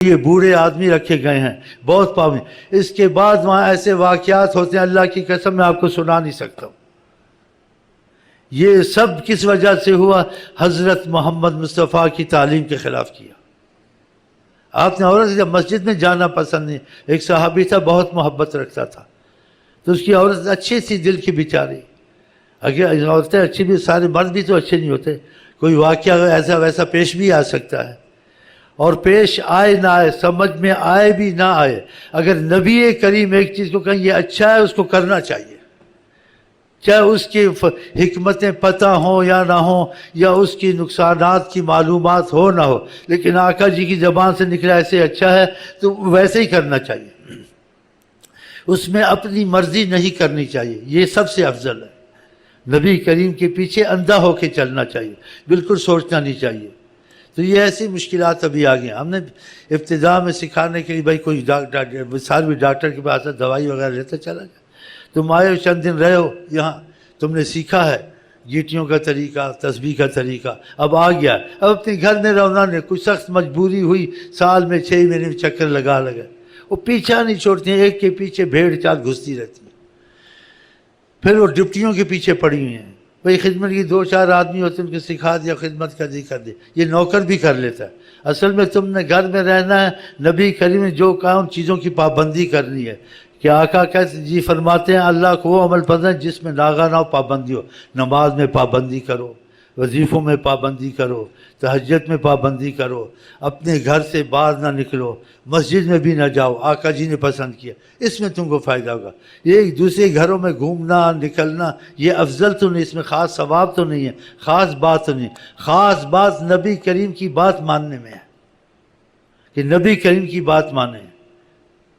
یہ بوڑھے آدمی رکھے گئے ہیں بہت پابند. اس کے بعد وہاں ایسے واقعات ہوتے ہیں اللہ کی قسم میں آپ کو سنا نہیں سکتا ہوں. یہ سب کس وجہ سے ہوا؟ حضرت محمد مصطفیٰ کی تعلیم کے خلاف کیا. آپ نے عورت جب مسجد میں جانا پسند نہیں. ایک صحابی تھا بہت محبت رکھتا تھا تو اس کی عورت اچھی تھی دل کی بیچاری. اگر عورتیں اچھی بھی، سارے مرد بھی تو اچھے نہیں ہوتے، کوئی واقعہ ایسا ویسا پیش بھی آ سکتا ہے. اور پیش آئے نہ آئے، سمجھ میں آئے بھی نہ آئے، اگر نبی کریم ایک چیز کو کہیں یہ اچھا ہے اس کو کرنا چاہیے، چاہے اس کی حکمتیں پتہ ہوں یا نہ ہوں، یا اس کی نقصانات کی معلومات ہو نہ ہو، لیکن آقا جی کی زبان سے نکلا ایسے اچھا ہے تو ویسے ہی کرنا چاہیے. اس میں اپنی مرضی نہیں کرنی چاہیے، یہ سب سے افضل ہے. نبی کریم کے پیچھے اندھا ہو کے چلنا چاہیے، بالکل سوچنا نہیں چاہیے. تو یہ ایسی مشکلات ابھی آ گئی. ہم نے ابتدا میں سکھانے کے لیے بھائی کوئی ساروی ڈاکٹر کے پاس دوائی وغیرہ لیتا چلا گیا. تم آئے ہو چند دن رہے ہو یہاں، تم نے سیکھا ہے گیٹیوں کا طریقہ، تسبیح کا طریقہ، اب آ گیا. اب اپنے گھر میں رونا نہیں، کوئی سخت مجبوری ہوئی سال میں 6 مہینے میں چکر لگا وہ پیچھا نہیں چھوڑتی ہیں، ایک کے پیچھے بھیڑ چال گھستی رہتی ہیں. پھر وہ ڈپٹیوں کے پیچھے پڑی ہوئی ہیں. بھئی خدمت کی 2-4 آدمی ہوتے ہیں، ان کو سکھا دیا، خدمت کر دی. یہ نوکر بھی کر لیتا ہے. اصل میں تم نے گھر میں رہنا ہے، نبی کریم نے جو کہا ان چیزوں کی پابندی کرنی ہے. کہ آقا کہتے جی فرماتے ہیں اللہ کو وہ عمل پسند ہے جس میں ناغہ نہ ہو، پابندی ہو. نماز میں پابندی کرو، وظیفوں میں پابندی کرو، تہجد میں پابندی کرو، اپنے گھر سے باہر نہ نکلو، مسجد میں بھی نہ جاؤ، آقا جی نے پسند کیا. اس میں تم کو فائدہ ہوگا. یہ ایک دوسرے گھروں میں گھومنا نکلنا یہ افضل تو نہیں، اس میں خاص ثواب تو نہیں ہے، خاص بات تو نہیں. خاص بات نبی کریم کی بات ماننے میں ہے کہ نبی کریم کی بات مانیں.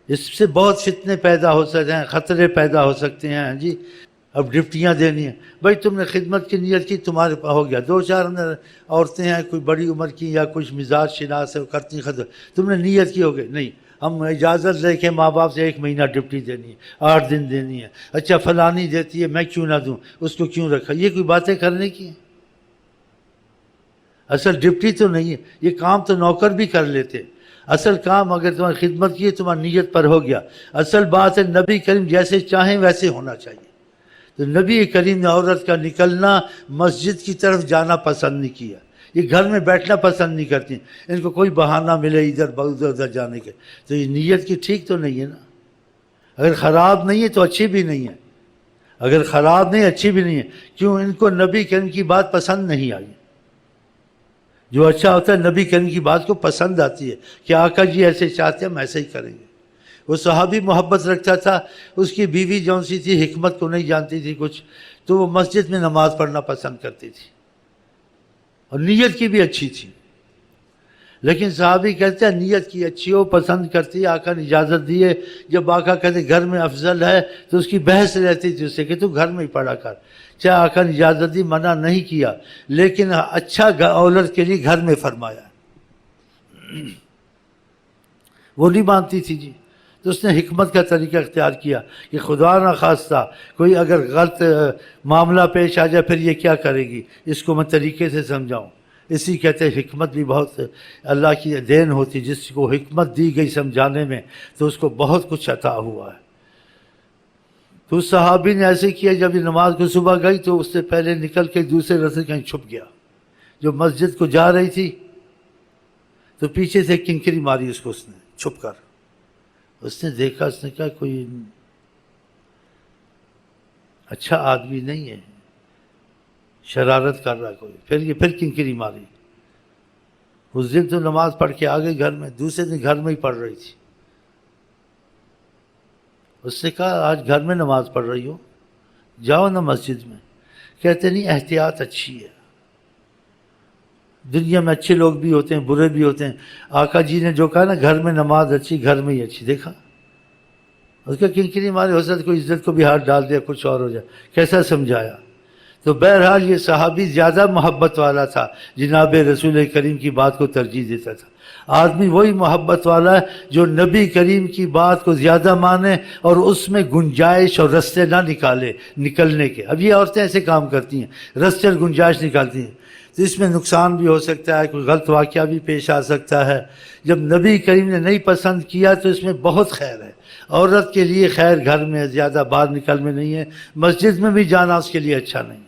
اس سے بہت فتنے پیدا ہو سکتے ہیں، خطرے پیدا ہو سکتے ہیں. جی اب ڈپٹیاں دینی ہیں، بھائی تم نے خدمت کی نیت کی، تمہارے پاس ہو گیا. 2-4 عورتیں ہیں کوئی بڑی عمر کی یا کچھ مزاج شناس ہے کرتی خدمت، تم نے نیت کی ہو گئی. نہیں، ہم اجازت لے کے ماں باپ سے 1 مہینہ ڈپٹی دینی ہے، 8 دن دینی ہے. اچھا فلانی دیتی ہے میں کیوں نہ دوں، اس کو کیوں رکھا. یہ کوئی باتیں کرنے کی ہیں؟ اصل ڈپٹی تو نہیں ہے، یہ کام تو نوکر بھی کر لیتے. اصل کام اگر تمہاری خدمت کی ہے تمہاری نیت پر ہو گیا. اصل بات ہے نبی کریم جیسے چاہیں ویسے ہونا چاہیے. تو نبی کریم نے عورت کا نکلنا مسجد کی طرف جانا پسند نہیں کیا. یہ گھر میں بیٹھنا پسند نہیں کرتی، ان کو کوئی بہانہ ملے ادھر جانے کے. تو یہ نیت کی ٹھیک تو نہیں ہے نا. اگر خراب نہیں ہے تو اچھی بھی نہیں ہے، اگر خراب نہیں اچھی بھی نہیں ہے. کیوں؟ ان کو نبی کریم کی بات پسند نہیں آئی. جو اچھا ہوتا ہے نبی کریم کی بات کو پسند آتی ہے کہ آقا جی ایسے چاہتے ہیں ہم ایسے ہی کریں گے. وہ صحابی محبت رکھتا تھا، اس کی بیوی جون سی تھی حکمت کو نہیں جانتی تھی کچھ، تو وہ مسجد میں نماز پڑھنا پسند کرتی تھی اور نیت کی بھی اچھی تھی. لیکن صحابی کہتے ہیں نیت کی اچھی ہو پسند کرتی، آقا نے اجازت دی ہے. جب آقا کہتے گھر میں افضل ہے تو اس کی بحث رہتی تھی اس سے کہ تو گھر میں ہی پڑھا کر. چاہے آقا نے اجازت دی، منع نہیں کیا، لیکن اچھا عورت کے لیے گھر میں فرمایا. وہ نہیں مانتی تھی جی، تو اس نے حکمت کا طریقہ اختیار کیا کہ خدا نہ خواستہ کوئی اگر غلط معاملہ پیش آ جائے پھر یہ کیا کرے گی، اس کو میں طریقے سے سمجھاؤں. اسی کہتے ہیں حکمت بھی بہت اللہ کی دین ہوتی، جس کو حکمت دی گئی سمجھانے میں تو اس کو بہت کچھ عطا ہوا ہے. تو اس صحابی نے ایسے کیا، جب یہ نماز کو صبح گئی تو اس سے پہلے نکل کے دوسرے رستے کہیں چھپ گیا. جو مسجد کو جا رہی تھی تو پیچھے سے کنکری ماری اس کو، اس نے چھپ کر. اس نے دیکھا، اس نے کہا کوئی اچھا آدمی نہیں ہے، شرارت کر رہا کوئی. پھر کنکری ماری. اس دن تو نماز پڑھ کے آ گئی گھر میں، دوسرے دن گھر میں ہی پڑھ رہی تھی. اس نے کہا آج گھر میں نماز پڑھ رہی ہو، جاؤ نا مسجد میں. کہتے نہیں احتیاط اچھی ہے. دنیا میں اچھے لوگ بھی ہوتے ہیں برے بھی ہوتے ہیں. آقا جی نے جو کہا نا گھر میں نماز اچھی، گھر میں ہی اچھی. دیکھا اس کا کنکری ماری، ہو سکتا کوئی عزت کو بھی ہاتھ ڈال دیا، کچھ اور ہو جائے. کیسا سمجھایا. تو بہرحال یہ صحابی زیادہ محبت والا تھا، جناب رسول کریم کی بات کو ترجیح دیتا تھا. آدمی وہی محبت والا ہے جو نبی کریم کی بات کو زیادہ مانے اور اس میں گنجائش اور رستے نہ نکالے نکلنے کے. اب یہ عورتیں ایسے کام کرتی ہیں، رستے اور گنجائش نکالتی ہیں. تو اس میں نقصان بھی ہو سکتا ہے، کوئی غلط واقعہ بھی پیش آ سکتا ہے۔ جب نبی کریم نے نہیں پسند کیا تو اس میں بہت خیر ہے۔ عورت کے لیے خیر گھر میں زیادہ باہر نکل میں نہیں ہے، مسجد میں بھی جانا اس کے لیے اچھا نہیں۔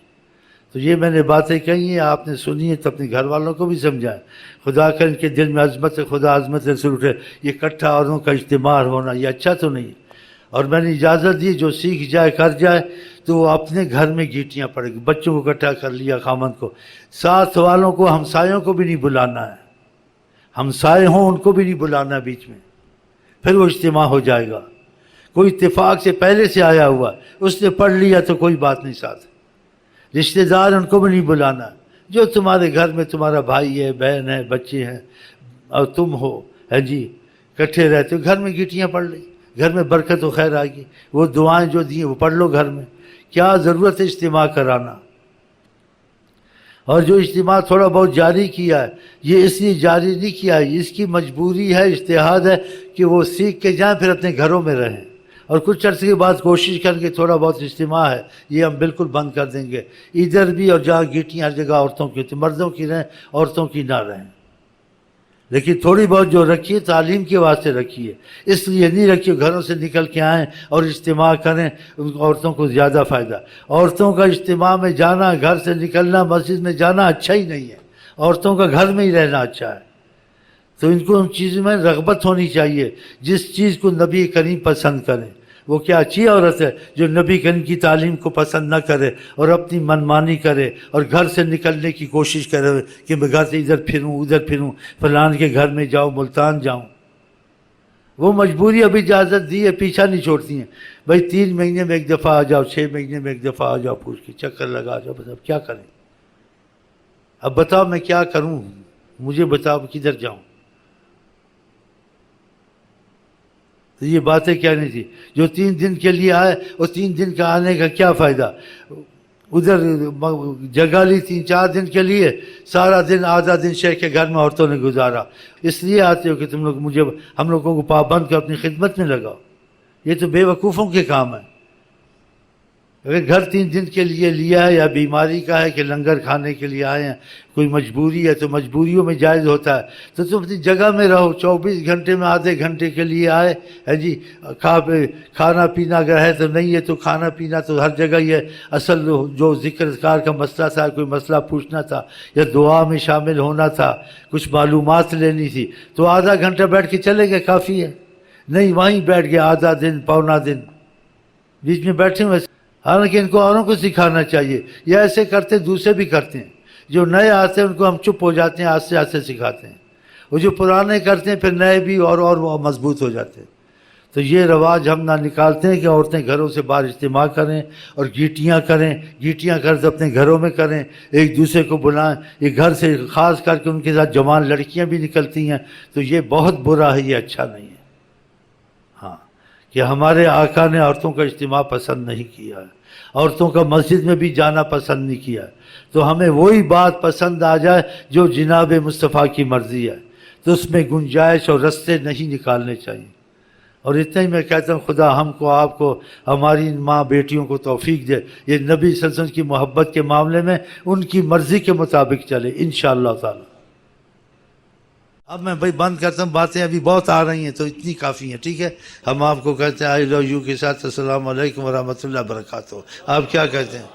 تو یہ میں نے باتیں کہی ہیں، آپ نے سنی ہے تو اپنے گھر والوں کو بھی سمجھائیں۔ خدا کر ان کے دل میں عظمت خدا، عظمت رسول اٹھے۔ یہ اکٹھا عورتوں کا اجتماع ہونا یہ اچھا تو نہیں ہے۔ اور میں نے اجازت دی جو سیکھ جائے کر جائے تو وہ اپنے گھر میں گیٹیاں پڑے گی۔ بچوں کو اکٹھا کر لیا، خامند کو، ساتھ والوں کو، ہمسایوں کو بھی نہیں بلانا ہے، ہمسائے ہوں ان کو بھی نہیں بلانا بیچ میں، پھر وہ اجتماع ہو جائے گا۔ کوئی اتفاق سے پہلے سے آیا ہوا اس نے پڑھ لیا تو کوئی بات نہیں، ساتھ رشتہ دار ان کو بھی نہیں بلانا۔ جو تمہارے گھر میں تمہارا بھائی ہے، بہن ہے، بچے ہیں اور تم ہو، ہے جی، اکٹھے رہتے ہو، گھر میں گیٹیاں پڑھ لیں، گھر میں برکت و خیر آئے گی۔ وہ دعائیں جو دی ہیں وہ پڑھ لو گھر میں، کیا ضرورت ہے اجتماع کرانا؟ اور جو اجتماع تھوڑا بہت جاری کیا ہے یہ اس لیے جاری نہیں کیا ہے، اس کی مجبوری ہے، اجتہاد ہے کہ وہ سیکھ کے جائیں پھر اپنے گھروں میں رہیں، اور کچھ عرصے کے بعد کوشش کریں کہ تھوڑا بہت اجتماع ہے یہ ہم بالکل بند کر دیں گے۔ ادھر بھی، اور جہاں گیٹیاں ہر جگہ عورتوں کی ہوتی، مردوں کی رہیں، عورتوں کی نہ رہیں، لیکن تھوڑی بہت جو رکھیے تعلیم کے واسطے رکھیے، اس لیے نہیں رکھیے گھروں سے نکل کے آئیں اور اجتماع کریں، ان کو عورتوں کو زیادہ فائدہ۔ عورتوں کا اجتماع میں جانا، گھر سے نکلنا، مسجد میں جانا اچھا ہی نہیں ہے، عورتوں کا گھر میں ہی رہنا اچھا ہے۔ تو ان کو ان چیزوں میں رغبت ہونی چاہیے، جس چیز کو نبی کریم پسند کریں۔ وہ کیا اچھی عورت ہے جو نبی کریم کی تعلیم کو پسند نہ کرے اور اپنی منمانی کرے اور گھر سے نکلنے کی کوشش کرے کہ میں گھر سے ادھر پھروں ادھر پھروں، فلان کے گھر میں جاؤں، ملتان جاؤں۔ وہ مجبوری اب اجازت دی ہے، پیچھا نہیں چھوڑتی ہیں۔ بھائی 3 مہینے میں ایک دفعہ آ جاؤ، 6 مہینے میں ایک دفعہ آ جاؤ، پوچھ کے چکر لگا جاؤ، بس اب کیا کریں؟ اب بتاؤ میں کیا کروں، مجھے بتاؤ کدھر جاؤں؟ تو یہ باتیں کہنی تھی۔ جو 3 دن کے لیے آئے اور 3 دن کا آنے کا کیا فائدہ؟ ادھر جگہ لی 3-4 دن کے لیے، سارا دن آدھا دن شیخ کے گھر میں عورتوں نے گزارا۔ اس لیے آتے ہو کہ تم لوگ ہم لوگوں کو پابند کر اپنی خدمت میں لگاؤ۔ یہ تو بے وقوفوں کے کام ہے۔ اگر گھر 3 دن کے لیے لیا ہے یا بیماری کا ہے کہ لنگر کھانے کے لیے آئے ہیں، کوئی مجبوری ہے تو مجبوریوں میں جائز ہوتا ہے، تو تم اپنی جگہ میں رہو۔ 24 گھنٹے میں آدھے گھنٹے کے لیے آئے ہے جی، کھانا پینا اگر ہے تو نہیں ہے تو کھانا پینا تو ہر جگہ ہی ہے۔ اصل جو ذکر اذکار کا مسئلہ تھا، کوئی مسئلہ پوچھنا تھا یا دعا میں شامل ہونا تھا، کچھ معلومات لینی تھی، تو آدھا گھنٹہ بیٹھ کے چلے گئے، کافی ہے۔ نہیں وہیں بیٹھ گئے آدھا دن، پونا دن بیچ میں بیٹھے ہوئے۔ حالانکہ ان کو اوروں کو سکھانا چاہیے، یہ ایسے کرتے دوسرے بھی کرتے ہیں۔ جو نئے آتے ہیں ان کو ہم چپ ہو جاتے ہیں، آہستہ آہستہ سکھاتے ہیں، وہ جو پرانے کرتے ہیں پھر نئے بھی اور مضبوط ہو جاتے ہیں۔ تو یہ رواج ہم نہ نکالتے ہیں کہ عورتیں گھروں سے باہر اجتماع کریں اور گیٹیاں کریں، گیٹیاں کر اپنے گھروں میں کریں، ایک دوسرے کو بلائیں۔ یہ گھر سے خاص کر کے ان کے ساتھ جوان لڑکیاں بھی نکلتی ہیں، تو یہ بہت برا ہے، یہ اچھا نہیں ہے۔ ہاں، کہ ہمارے آقا نے عورتوں کا اجتماع پسند نہیں کیا ہے، عورتوں کا مسجد میں بھی جانا پسند نہیں کیا ہے۔ تو ہمیں وہی بات پسند آ جائے جو جناب مصطفیٰ کی مرضی ہے، تو اس میں گنجائش اور رستے نہیں نکالنے چاہیے۔ اور اتنا ہی میں کہتا ہوں، خدا ہم کو، آپ کو، ہماری ماں بیٹیوں کو توفیق دے، یہ نبی صلی اللہ علیہ وسلم کی محبت کے معاملے میں ان کی مرضی کے مطابق چلے انشاءاللہ تعالی۔ اب میں بھائی بند کرتا ہوں، باتیں ابھی بہت آ رہی ہیں تو اتنی کافی ہیں، ٹھیک ہے؟ ہم آپ کو کہتے ہیں آئی لو یو کے ساتھ السلام علیکم ورحمۃ اللہ وبرکاتہ۔ آپ کیا کہتے ہیں؟